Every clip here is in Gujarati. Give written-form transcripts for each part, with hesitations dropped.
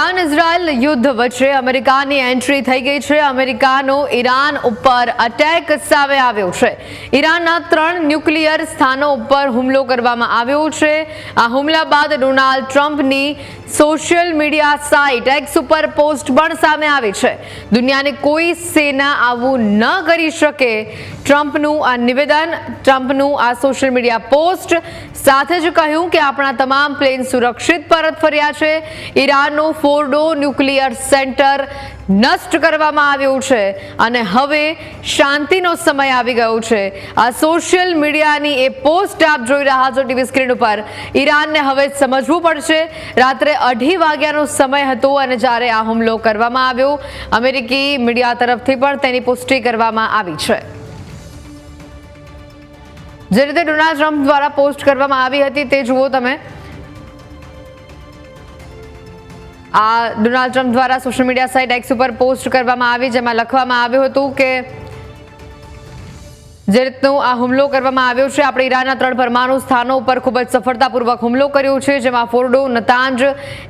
ઈરાન ઇઝરાયલ યુદ્ધ વચ્ચે અમેરિકાની એન્ટ્રી થઈ ગઈ છે। અમેરિકાનો ઈરાન ઉપર અટેક સામે આવ્યો છે। ઈરાનના 3 ન્યુક્લિયર સ્થાનો ઉપર હુમલો કરવામાં આવ્યો છે। આ હુમલા બાદ ડોનાલ્ડ ટ્રમ્પની સોશિયલ મીડિયા સાઇટ એક્સ ઉપર પોસ્ટ પણ સામે આવી છે। દુનિયાની કોઈ સેના આવું ન કરી શકે, ટ્રમ્પનું આ નિવેદન, ટ્રમ્પનું આ સોશિયલ મીડિયા પોસ્ટ સાથે જ કહ્યું કે આપણા તમામ પ્લેન સુરક્ષિત પરત ફર્યા છે। ઈરાનનો ફોર્ડો ન્યુક્લિયર સેન્ટર નષ્ટ કરવામાં આવ્યું છે અને હવે શાંતિનો સમય આવી ગયો છે। આ સોશિયલ મીડિયાની એ પોસ્ટ આપ જોઈ રહ્યા છો ટીવી સ્ક્રીન ઉપર। ઈરાનને હવે સમજવું પડશે। રાત્રે 2:30 વાગ્યાનો સમય હતો અને જ્યારે આ હુમલો કરવામાં આવ્યો, અમેરિકી મીડિયા તરફથી પણ તેની પુષ્ટિ કરવામાં આવી છે। જે રીતે ડોનાલ્ડ ટ્રમ્પ દ્વારા પોસ્ટ કરવામાં આવી હતી તે જુઓ તમે। આ ડોનાલ્ડ ટ્રમ્પ દ્વારા સોશિયલ મીડિયા સાઇટ એક્સ ઉપર પોસ્ટ કરવામાં આવી, જેમાં લખવામાં આવ્યું હતું કે જે રીતનો આ હુમલો કરવામાં આવ્યો છે, આપણે ઈરાનના 3 પરમાણુ સ્થાનો ઉપર ખૂબ જ સફળતાપૂર્વક હુમલો કર્યો છે, જેમાં ફોર્ડો, નતાંજ,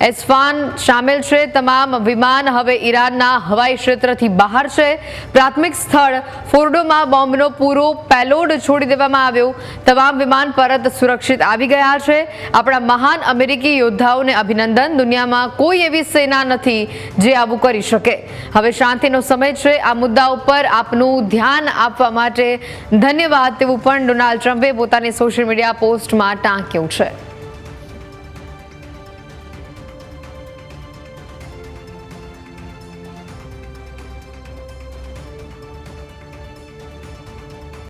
એસ્ફાન શામેલ છે। તમામ વિમાન હવે ઈરાનના હવાઈ ક્ષેત્રથી બહાર છે। પ્રાથમિક સ્થળ ફોર્ડોમાં બોમ્બનો પૂરો પેલોડ છોડી દેવામાં આવ્યો। તમામ વિમાન પરત સુરક્ષિત આવી ગયા છે। આપણા મહાન અમેરિકી યોદ્ધાઓને અભિનંદન। દુનિયામાં કોઈ એવી સેના નથી જે આવું કરી શકે। હવે શાંતિનો સમય છે। આ મુદ્દા ઉપર આપનું ધ્યાન આપવા માટે ધન્યવાદ, તેવું પણ ડોનાલ્ડ ટ્રમ્પે પોતાની સોશિયલ મીડિયા પોસ્ટમાં ટાંક્યું છે।